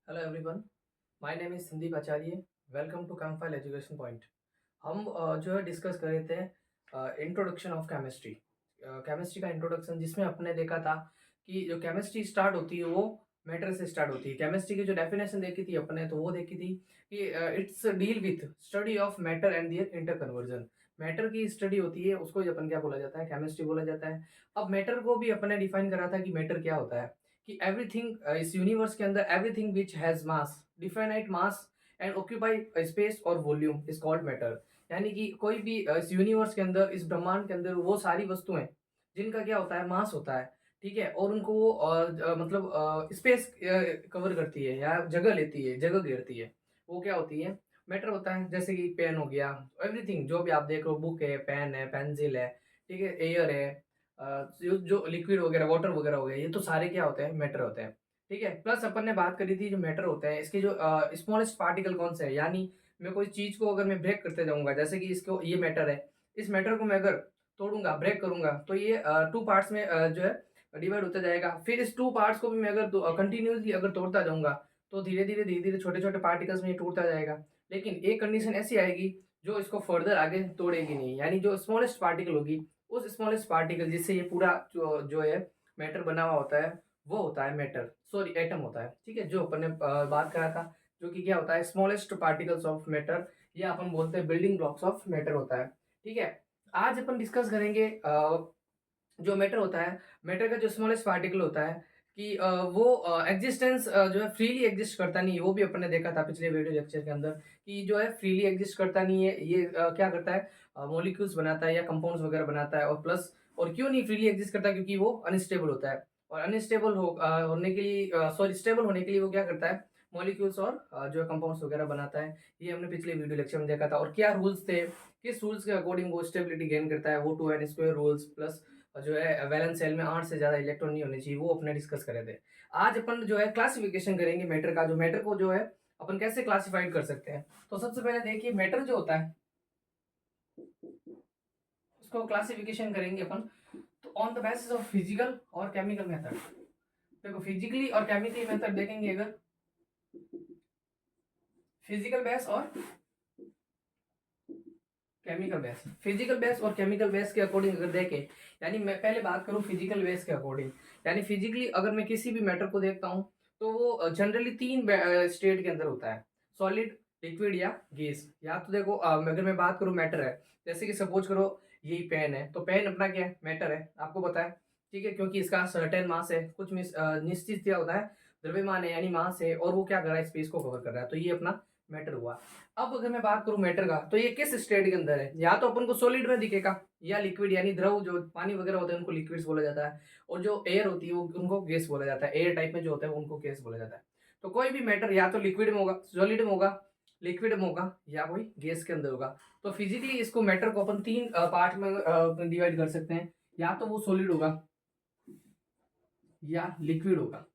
Hello everyone, my name is Sandeep Acharya. Welcome to campfile education point. हम जो है discuss कर रहे थे इंट्रोडक्शन ऑफ केमिस्ट्री। केमिस्ट्री का इंट्रोडक्शन, जिसमें अपने देखा था कि जो केमिस्ट्री स्टार्ट होती है वो मैटर से स्टार्ट होती है। केमिस्ट्री की जो डेफिनेशन देखी थी अपने, तो वो देखी थी कि it's deal with study of matter and their interconversion. Matter की स्टडी होती है, उसको ही अपन क्या बोला जाता है, केमिस्ट्री बोला जाता है। अब मैटर को भी अपने डिफाइन करा था कि मैटर क्या होता है, कि एवरीथिंग इस यूनिवर्स के अंदर, everything which has mass, definite mass and occupy space और वॉल्यूम इज कॉल्ड मैटर। यानी कि कोई भी इस यूनिवर्स के अंदर, इस ब्रह्मांड के अंदर वो सारी वस्तुएं जिनका क्या होता है, मास होता है, ठीक है, और उनको वो मतलब स्पेस कवर करती है या जगह लेती है, जगह घेरती है, वो क्या होती है, मैटर होता है। जैसे कि पेन हो गया, एवरीथिंग जो भी आप देख रहे हो, बुक है, पेन है, पेंसिल है, ठीक है, एयर है, जो लिक्विड वगैरह, वाटर वगैरह हो गया, ये तो सारे क्या होते हैं, मैटर होते हैं। ठीक है, प्लस अपन ने बात करी थी जो मैटर होते हैं, इसके जो स्मॉलेस्ट पार्टिकल कौन से है, यानी मैं कोई चीज को अगर मैं ब्रेक करते जाऊंगा, जैसे कि इसको, ये मैटर है, इस मैटर को मैं अगर तोड़ूंगा, ब्रेक करूंगा, तो ये टू पार्ट्स में जो है डिवाइड होता जाएगा। फिर इस टू पार्ट्स को भी मैं अगर कंटिन्यूसली अगर तोड़ता जाऊंगा, तो धीरे धीरे छोटे छोटे पार्टिकल्स में ये टूटता जाएगा। लेकिन एक कंडीशन ऐसी आएगी जो इसको फर्दर आगे तोड़ेगी नहीं, यानी जो स्मॉलेस्ट पार्टिकल होगी, उस स्मॉलेस्ट पार्टिकल जिससे ये पूरा जो है मैटर बना हुआ होता है, वो होता है मैटर, सॉरी एटम होता है। ठीक है, जो अपन ने बात करा था, जो कि क्या होता है, स्मॉलेस्ट पार्टिकल्स ऑफ मैटर, या अपन बोलते हैं बिल्डिंग ब्लॉक्स ऑफ मैटर होता है। ठीक है, आज अपन डिस्कस करेंगे जो मैटर होता है, मैटर का जो स्मॉलेस्ट पार्टिकल होता है, कि वो एग्जिस्टेंस जो है फ्रीली एग्जिस्ट करता नहीं है। वो भी अपन ने देखा था पिछले वीडियो लेक्चर के अंदर, कि जो है फ्रीली एग्जिस्ट करता नहीं है, ये क्या करता है, मॉलिक्यूल्स बनाता है या कंपाउंड्स वगैरह बनाता है। और प्लस, और क्यों नहीं फ्रीली एग्जिस्ट करता, क्योंकि वो अनस्टेबल होता है। और अनस्टेबल होने के लिए, सॉरी, स्टेबल होने के लिए वो क्या करता है, मॉलिक्यूल्स और जो है कंपाउंड्स वगैरह बनाता है। ये हमने पिछले वीडियो लेक्चर में देखा था। और क्या रूल्स थे, किस रूल्स के अकॉर्डिंग वो स्टेबिलिटी गेन करता है, वो 2n² रूल्स, प्लस जो है वैलेंस सेल में 8 से ज्यादा इलेक्ट्रॉन नहीं होने चाहिए, वो अपने डिस्कस करे थे। आज अपन जो है क्लासिफिकेशन करेंगे मैटर का, जो मैटर को जो है अपन कैसे क्लासिफाइड कर सकते हैं। तो सबसे पहले देखिए, मैटर जो होता है उसको क्लासिफिकेशन करेंगे अपन, तो on the basis of physical और केमिकल मेथड। देखो, फिजिकली और केमिकली मेथड देखेंगे अगर, फिजिकल बेस और केमिकल बेस, फिजिकल बेस और केमिकल बेस के अकॉर्डिंग अगर देखें, यानी मैं पहले बात करूं फिजिकल बेस के अकॉर्डिंग, यानी फिजिकली अगर मैं किसी भी मैटर को देखता हूं, तो वो जनरली तीन स्टेट के अंदर होता है, सॉलिड, लिक्विड या गैस। या तो देखो, अगर मैं बात करूं मैटर है, जैसे कि सपोज करो यही पेन है, तो पेन अपना क्या है, मैटर है, आपको पता है। ठीक है, क्योंकि इसका सर्टेन मास है, कुछ निश्चित क्या होता है, द्रव्यमान है, यानी मास है, और वो क्या कर रहा है, स्पेस को कवर कर रहा है, तो ये अपना मैटर हुआ। अब अगर मैं बात करूं मैटर का, तो ये किस स्टेट के अंदर है, या तो अपन को सॉलिड में दिखेगा, या लिक्विड, यानी द्रव, जो पानी वगैरह होते हैं उनको लिक्विड्स बोला जाता है, और जो एयर होती है वो उनको गैस बोला जाता है, एयर टाइप में जो होता है उनको गैस बोला जाता है। तो कोई भी मैटर या तो लिक्विड में होगा, सॉलिड में होगा, लिक्विड में होगा, या कोई गैस के अंदर होगा। तो फिजिकली इसको मैटर को अपन तीन पार्ट में डिवाइड कर सकते हैं, या तो वो सॉलिड होगा, या लिक्विड होगा,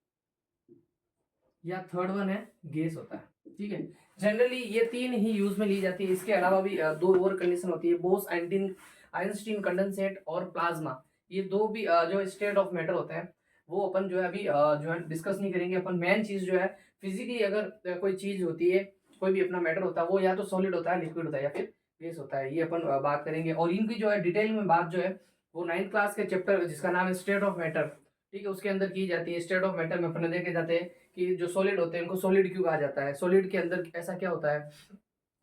या थर्ड वन है गैस होता है। ठीक है, जनरली ये तीन ही यूज में ली जाती है। इसके अलावा भी दो और कंडीशन होती है, बोस आइंस्टीन आइंस्टीन कंडेंसेट और प्लाज्मा। ये दो भी जो स्टेट ऑफ मैटर होते हैं, वो अपन जो है अभी जो है डिस्कस नहीं करेंगे। अपन मेन चीज जो है, फिजिकली अगर कोई चीज होती है, कोई भी अपना मैटर होता है, वो या तो सॉलिड होता है, लिक्विड होता है, या फिर गैस होता है, ये अपन बात करेंगे। और इनकी जो है डिटेल में बात जो है, वो 9th क्लास के चैप्टर जिसका नाम है स्टेट ऑफ मैटर, ठीक है, उसके अंदर की जाती है। स्टेट ऑफ मैटर में अपने देखे जाते हैं कि जो सॉलिड होते हैं उनको सॉलिड क्यों कहा जाता है, सॉलिड के अंदर ऐसा क्या होता है,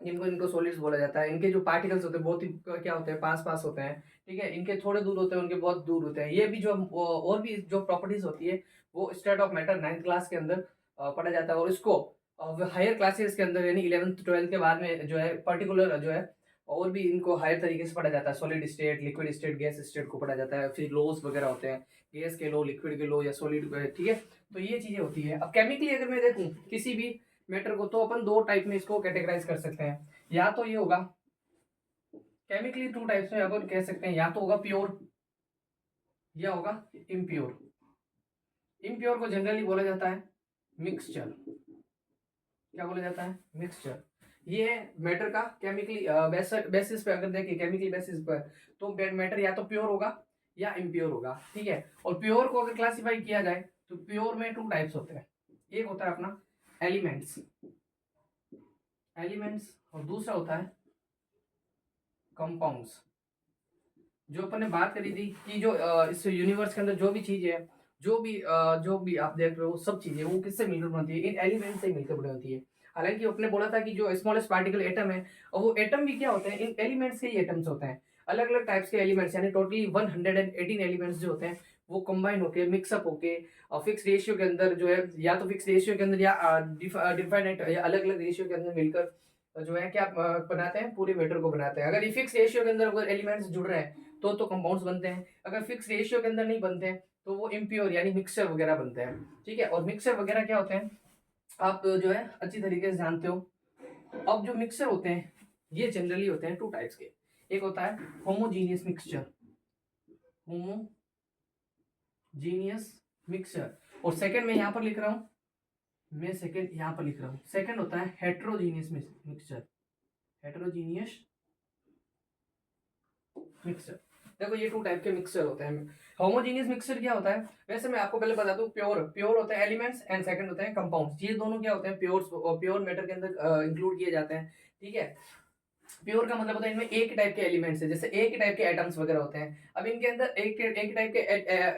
इनको इनको सॉलिड्स बोला जाता है। इनके जो पार्टिकल्स होते हैं बहुत ही क्या होते हैं, पास पास होते हैं, ठीक है, इनके थोड़े दूर होते हैं, उनके बहुत दूर होते हैं। ये भी जो और भी जो प्रॉपर्टीज होती है, वो state of matter 9th class के अंदर पढ़ा जाता है। और इसको हायर क्लासेस के अंदर, यानी 11th 12th के बाद में जो है पर्टिकुलर जो है, और भी इनको हायर तरीके से पढ़ा जाता है। Solid state, liquid state, gas state को पढ़ा जाता है। फिर लॉज वगैरह होते हैं, गैस के लो, लिक्विड के लो, या सॉलिड, ठीक है। तो ये चीजें होती है। अब केमिकली अगर मैं देखूं किसी भी मैटर को, तो अपन दो टाइप में इसको कैटेगराइज कर सकते हैं। या तो ये होगा, केमिकली टू टाइप्स में अपन कह सकते हैं, या तो होगा प्योर, या होगा इम्प्योर। इम्प्योर को जनरली बोला जाता है मिक्सचर। क्या बोला जाता है, मिक्सचर। ये मैटर का केमिकली बेसिस पे अगर देखें, केमिकल बेसिस पर, तो मैटर या तो प्योर होगा या इम्प्योर होगा। ठीक है, और प्योर को अगर क्लासिफाई किया जाए, तो प्योर में टू टाइप्स होते हैं। एक होता है अपना एलिमेंट्स, एलिमेंट्स, और दूसरा होता है कंपाउंड्स। जो अपन ने बात करी थी कि जो इस यूनिवर्स के अंदर जो भी चीजें है, जो भी आप देख रहे हो सब चीजें वो किससे मिलकर बनती है, इन एलिमेंट से मिलकर बनी होती है। हालांकि अपने बोला था कि जो स्मॉलेस्ट पार्टिकल एटम है, और वो एटम भी क्या होते हैं, इन एलिमेंट्स के ही एटम्स होते हैं। अलग अलग टाइप्स के एलिमेंट्स, यानी टोटली 118 एलिमेंट्स जो होते हैं वो कंबाइन होके मिक्सअप होके फिक्स रेशियो के अंदर जो है, या तो फिक्स रेशियो के अंदर या डिफाइनेट या अलग अलग रेशियो के अंदर मिलकर जो है क्या बनाते हैं, पूरे मैटर को बनाते हैं। अगर ये फिक्स रेशियो के अंदर अगर एलिमेंट्स जुड़ रहे हैं तो कंपाउंड्स बनते हैं। अगर फिक्स रेशियो के अंदर नहीं बनते हैं तो वो इम्प्योर यानी मिक्सचर वगैरह बनते हैं। ठीक है, और मिक्सचर वगैरह क्या होते हैं आप जो है अच्छी तरीके से जानते हो। अब जो मिक्सचर होते हैं ये जनरली होते हैं टू टाइप्स के। एक होता है होमोजीनियस मिक्सचर, होमोजीनियस मिक्सचर, और सेकंड में यहां पर लिख रहा हूं, मैं सेकंड यहां पर लिख रहा हूं, सेकंड होता है हेट्रोजीनियस मिक्सचर, हेट्रोजीनियस मिक्सचर। देखो ये टू टाइप के मिक्सचर होते हैं। होमोजीनियस मिक्सचर क्या होता है, वैसे मैं आपको पहले बता दूं, प्योर प्योर होते हैं एलिमेंट्स एंड सेकंड होते हैं कंपाउंड्स। ये दोनों क्या होते हैं, प्योर मैटर के अंदर इंक्लूड किए जाते हैं। ठीक है, प्योर का मतलब होता है इनमें एक टाइप के एलिमेंट्स है, जैसे एक ही टाइप के एटम्स वगैरह होते हैं। अब इनके अंदर एक टाइप के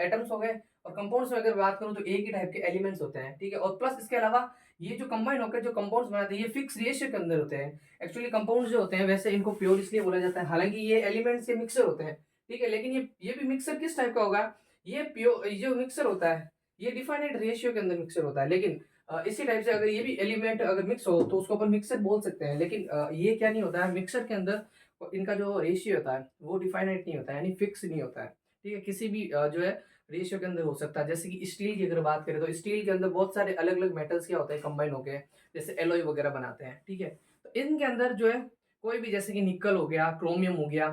एटम्स हो गए, और कंपाउंड्स में अगर बात करूं तो एक ही टाइप के एलिमेंट्स होते हैं। ठीक है, और प्लस इसके अलावा ये जो कंबाइन होकर जो कंपाउंड्स बनाते हैं ये फिक्स रेशियो के अंदर होते हैं। एक्चुअली कंपाउंड्स जो होते हैं वैसे इनको प्योर इसलिए बोला जाता है, हालांकि ये एलिमेंट्स के मिक्सर होते हैं। ठीक है, लेकिन ये भी मिक्सर किस टाइप का होगा, ये प्योर जो मिक्सर होता है ये डिफाइनेड रेशियो के अंदर मिक्सर होता है। लेकिन इसी टाइप से अगर ये भी एलिमेंट अगर मिक्स हो तो उसको अपन मिक्सर बोल सकते हैं। लेकिन ये क्या नहीं होता है, मिक्सर के अंदर इनका जो रेशियो होता है वो डिफाइनेट नहीं होता है, यानी फिक्स नहीं होता है। ठीक है, किसी भी जो है रेशियो के अंदर हो सकता है। जैसे कि स्टील की अगर बात करें तो स्टील के अंदर बहुत सारे अलग अलग मेटल्स क्या होते हैं कंबाइन होके, जैसे एलॉय वगैरह बनाते हैं। ठीक है, तो इनके अंदर जो है कोई भी, जैसे कि निकल हो गया, क्रोमियम हो गया,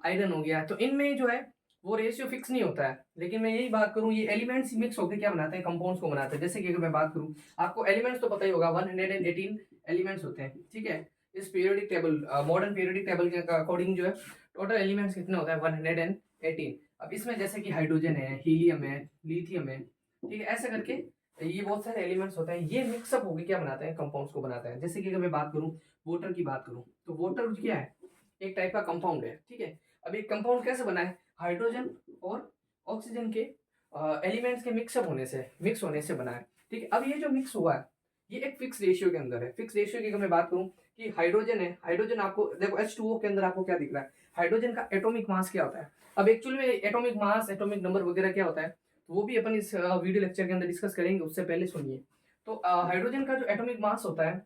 आयरन हो गया, तो इनमें जो है वो रेशियो फिक्स नहीं होता है। लेकिन मैं यही बात करूं, ये एलिमेंट्स मिक्स होकर क्या बनाते हैं, कंपाउंड्स को बनाते हैं। जैसे कि अगर मैं बात करूं, आपको एलिमेंट्स तो पता ही होगा 118 एलिमेंट्स होते हैं। ठीक है, इस periodic table, modern periodic table के अकॉर्डिंग जो है टोटल एलिमेंट्स कितने होता है 118। अब इसमें जैसे कि हाइड्रोजन है, हीलियम है, लिथियम है, ठीक है, ऐसे करके ये बहुत सारे एलिमेंट्स होते हैं। ये मिक्सअप होकर क्या बनाते हैं, कंपाउंड्स को बनाते हैं। जैसे कि अगर मैं बात करूं वाटर की बात करूं तो वाटर क्या है, एक टाइप का कंपाउंड है। ठीक है, अब एक कंपाउंड कैसे बना है, हाइड्रोजन और ऑक्सीजन के एलिमेंट्स के मिक्स होने से बना है। ठीक है, अब ये जो मिक्स हुआ है ये एक फिक्स रेशियो के अंदर है। फिक्स रेशियो की अगर मैं बात करूं कि हाइड्रोजन है, हाइड्रोजन आपको देखो H2O के अंदर आपको क्या दिख रहा है, हाइड्रोजन का एटॉमिक मास क्या होता है। अब एक्चुअली में एटॉमिक मास, एटॉमिक नंबर वगैरह क्या होता है तो वो भी अपन इस वीडियो लेक्चर के अंदर डिस्कस करेंगे, उससे पहले सुनिए। तो हाइड्रोजन का जो एटॉमिक मास होता है,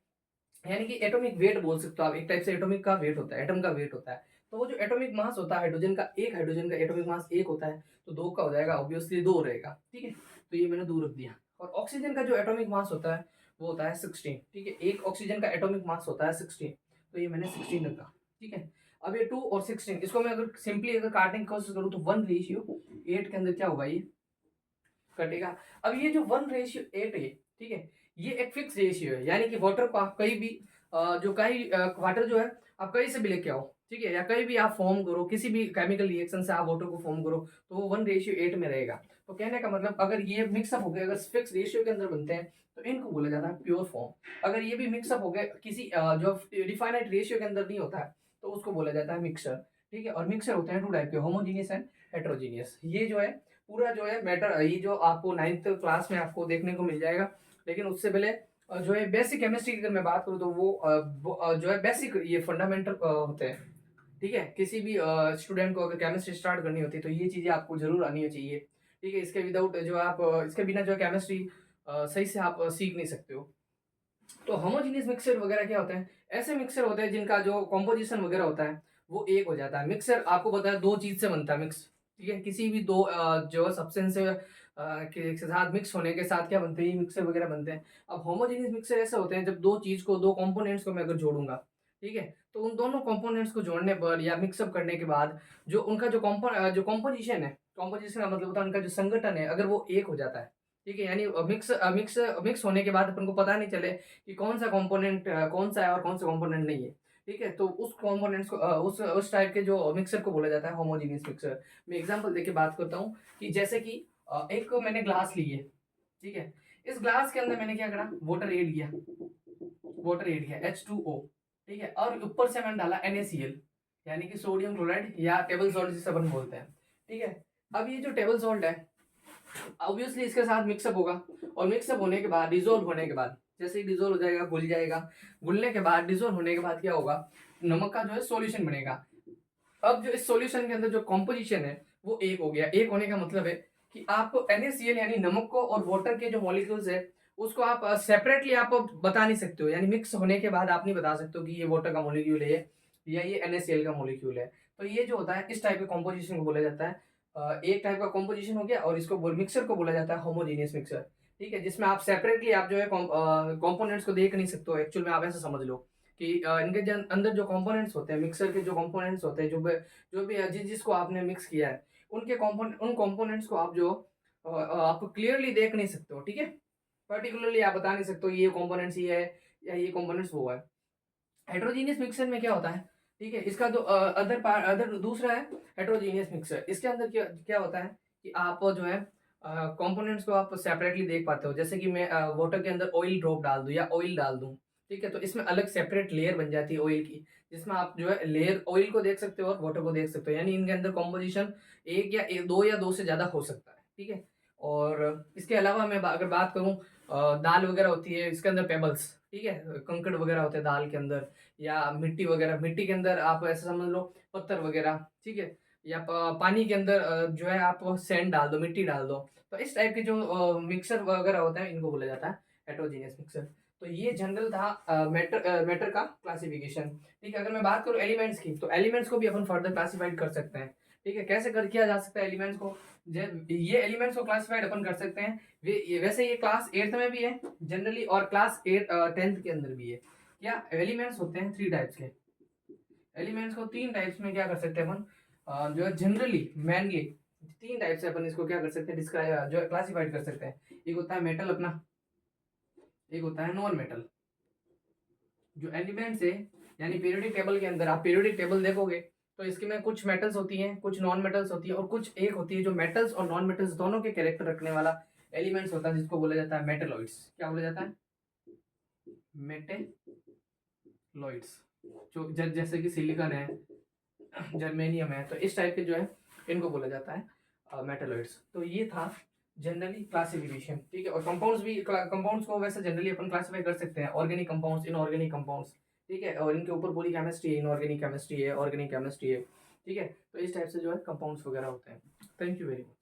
यानी कि एटॉमिक वेट बोल सकते हो आप, एक टाइप से एटॉमिक का वेट होता है, एटम का वेट होता है। तो वो जो एटॉमिक मास होता है हाइड्रोजन का, एक हाइड्रोजन का एटॉमिक मास एक होता है, तो दो का हो जाएगा, ऑब्वियसली दो रहेगा। ठीक है, तो ये मैंने दो रख दिया। और ऑक्सीजन का जो एटॉमिक मास होता है वो होता है 16। ठीक है, एक ऑक्सीजन का एटॉमिक मास होता है 16, तो ये मैंने 16 रखा। ठीक है, अब ये 2 और 16 इसको मैं अगर सिंपली अगर काटने की कोशिश करूँ तो 1:8 के अंदर क्या होगा, ये कटेगा। अब ये जो 1:8 है, ठीक है, ये एक फिक्स रेशियो है, यानी कि वाटर को आप कहीं भी वाटर जो है आप कहीं से भी लेके आओ, ठीक है, या कहीं भी आप फॉर्म करो, किसी भी केमिकल रिएक्शन से आप वाटर को फॉर्म करो तो वो 1:8 में रहेगा। तो कहने का मतलब अगर ये मिक्सअप हो गया, अगर फिक्स रेशियो के अंदर बनते हैं तो इनको बोला जाता है प्योर फॉर्म। अगर ये भी मिक्सअप हो गया किसी जो डिफाइनाइट रेशियो के अंदर नहीं होता है तो उसको बोला जाता है मिक्सचर। ठीक है, और मिक्सचर होते हैं टू टाइप के, होमोजीनियस एंड हेट्रोजीनियस। ये जो है पूरा जो है मैटर, ये जो आपको 9th क्लास में आपको देखने को मिल जाएगा। लेकिन उससे पहले जो है बेसिक केमिस्ट्री की अगर मैं बात करूँ तो वो जो है बेसिक ये फंडामेंटल होते हैं। ठीक है, किसी भी स्टूडेंट को अगर केमिस्ट्री स्टार्ट करनी होती है तो ये चीजें आपको जरूर आनी चाहिए। ठीक है, इसके विदाउट जो आप इसके बिना जो है केमिस्ट्री सही से आप सीख नहीं सकते हो। तो होमोजीनियस मिक्सर वगैरह क्या होते हैं, ऐसे मिक्सर होते हैं जिनका जो कॉम्पोजिशन वगैरह होता है वो एक हो जाता है। मिक्सर आपको पता है दो चीज से बनता है मिक्स। ठीक है, किसी भी दो जो सब्सटेंस के साथ मिक्स होने के साथ क्या बनते हैं, मिक्सर वगैरह बनते हैं। अब होमोजीनियस मिक्सर ऐसे होते हैं जब दो चीज को, दो कंपोनेंट्स को मैं अगर जोड़ूंगा, ठीक है, तो उन दोनों कंपोनेंट्स को जोड़ने पर या मिक्सअप करने के बाद जो उनका जो कॉम्पोजिशन है, कॉम्पोजिशन का मतलब होता है उनका जो संगठन है, अगर वो एक हो जाता है, ठीक है, यानी मिक्स होने के बाद अपन को पता नहीं चले कि कौन सा कंपोनेंट कौन सा है और कौन सा कंपोनेंट नहीं है। ठीक है, तो उस कंपोनेंट्स को उस टाइप के जो मिक्सर को बोला जाता है होमोजीनियस मिक्सर। मैं एग्जांपल देके बात करता हूँ कि जैसे कि एक मैंने ग्लास ली है, ठीक है, इस ग्लास के अंदर मैंने क्या करा, वाटर ऐड किया, वाटर ऐड किया H2O, ठीक है, और ऊपर से मैंने डाला NaCl यानी कि सोडियम क्लोराइड या टेबल सॉल्ट जिसे अपन बोलते हैं, ठीक है। अब ये जो टेबल सॉल्ट है ऑब्वियसली इसके साथ मिक्सअप होगा, और मिक्सअप होने के बाद डिजोल्व होने के बाद, जैसे ही डिजोल्व हो जाएगा घुल जाएगा, घुलने के बाद डिजोल्व होने के बाद क्या होगा, नमक का जो है सॉल्यूशन बनेगा। अब जो इस सॉल्यूशन के अंदर जो कॉम्पोजिशन है वो एक हो गया। एक होने का मतलब है कि आप NaCl यानी नमक को और वाटर के जो मॉलिक्यूल्स है उसको आप सेपरेटली आप बता नहीं सकते हो, यानी मिक्स होने के बाद आप नहीं बता सकते हो कि ये वाटर का मॉलिक्यूल है या ये NaCl का मॉलिक्यूल है। तो ये जो होता है इस टाइप के कॉम्पोजिशन को बोला जाता है एक टाइप का कॉम्पोजिशन हो गया, और इसको मिक्सर को बोला जाता है होमोजेनियस मिक्सर, ठीक है, जिसमें आप सेपरेटली आप जो है कंपोनेंट्स को देख नहीं सकते हो। एक्चुअल में आप ऐसा समझ लो कि इनके अंदर जो कंपोनेंट्स होते हैं, मिक्सर के जो कंपोनेंट्स होते हैं, जो भी जिसको आपने मिक्स किया है उनके उन कंपोनेंट्स को आप जो आप क्लियरली देख नहीं सकते हो, ठीक है, पर्टिकुलरली आप बता नहीं सकते हो ये कंपोनेंट्स ये है या ये कंपोनेंट्स वो है। हेट्रोजीनियस मिक्सर में क्या होता है, ठीक है, इसका जो अदर दूसरा है हेट्रोजीनियस मिक्सर, इसके अंदर क्या क्या होता है कि आप जो है कंपोनेंट्स को आप सेपरेटली देख पाते हो। जैसे कि मैं वाटर के अंदर ऑयल ड्रॉप डाल दूं या ऑयल डाल दूं, ठीक है, तो इसमें अलग सेपरेट लेयर बन जाती है ऑयल की, जिसमें आप जो है लेयर ऑयल को देख सकते हो और वाटर को देख सकते हो, यानी इनके अंदर कॉम्पोजिशन दो या दो से ज्यादा हो सकता है, ठीक है। और इसके अलावा मैं अगर बात करूं दाल वगैरह होती है इसके अंदर पेबल्स, ठीक है, कंकड़ वगैरह होते हैं दाल के अंदर, या मिट्टी वगैरह, मिट्टी के अंदर आप ऐसे समझ लो पत्थर वगैरह, ठीक है, या पानी के अंदर जो है आप सैंड डाल दो, मिट्टी डाल दो। तो इस टाइप के जो मिक्सर वगैरह होते हैं इनको बोला जाता है हेट्रोजीनियस मिक्सर। तो ये जनरल था मैटर का क्लासिफिकेशन, ठीक है। अगर मैं बात करूँ एलिमेंट्स की, तो एलिमेंट्स को भी अपन फर्दर क्लासिफाइड कर सकते हैं, ठीक है। कैसे कर किया जा सकता है एलिमेंट्स को, ये एलिमेंट्स को क्लासिफाइड अपन कर सकते हैं वैसे ये क्लास 8th में भी है जनरली, और क्लास 10th के अंदर भी है। क्या एलिमेंट्स होते हैं 3 टाइप्स के, एलिमेंट्स को 3 टाइप्स में क्या कर सकते हैं अपन जो है जनरली मेनली 3 टाइप से अपन इसको क्या कर सकते हैं डिस्क्राइब जो क्लासिफाइड कर सकते हैं। एक होता है मेटल अपना, एक होता है नॉन मेटल। जो एलिमेंट्स है यानी पीरियोडिक टेबल के अंदर आप पीरियोडिक टेबल देखोगे तो इसके में कुछ मेटल्स होती हैं, कुछ नॉन मेटल्स होती है, और कुछ एक होती है जो मेटल्स और नॉन मेटल्स दोनों के कैरेक्टर रखने वाला एलिमेंट्स होता है, जिसको बोला जाता है मेटेलॉइड्स। क्या बोला जाता है, मेटेलॉइड्स। जो जैसे कि सिलिकॉन है, जर्मेनियम है, तो इस टाइप के जो है इनको बोला जाता है मेटेलॉइड्स। तो ये था जनरली क्लासिफिकेशन, ठीक है। और कंपाउंड्स भी, कंपाउंड्स को वैसे जनरली अपन क्लासिफाई कर सकते हैं ऑर्गेनिक कंपाउंड्स, इनऑर्गेनिक कंपाउंड्स, ठीक है, और इनके ऊपर पूरी केमिस्ट्री है, इनऑर्गेनिक केमिस्ट्री है, ऑर्गेनिक केमिस्ट्री है, ठीक है। तो इस टाइप से जो है कंपाउंड्स वगैरह होते हैं। Thank you very much.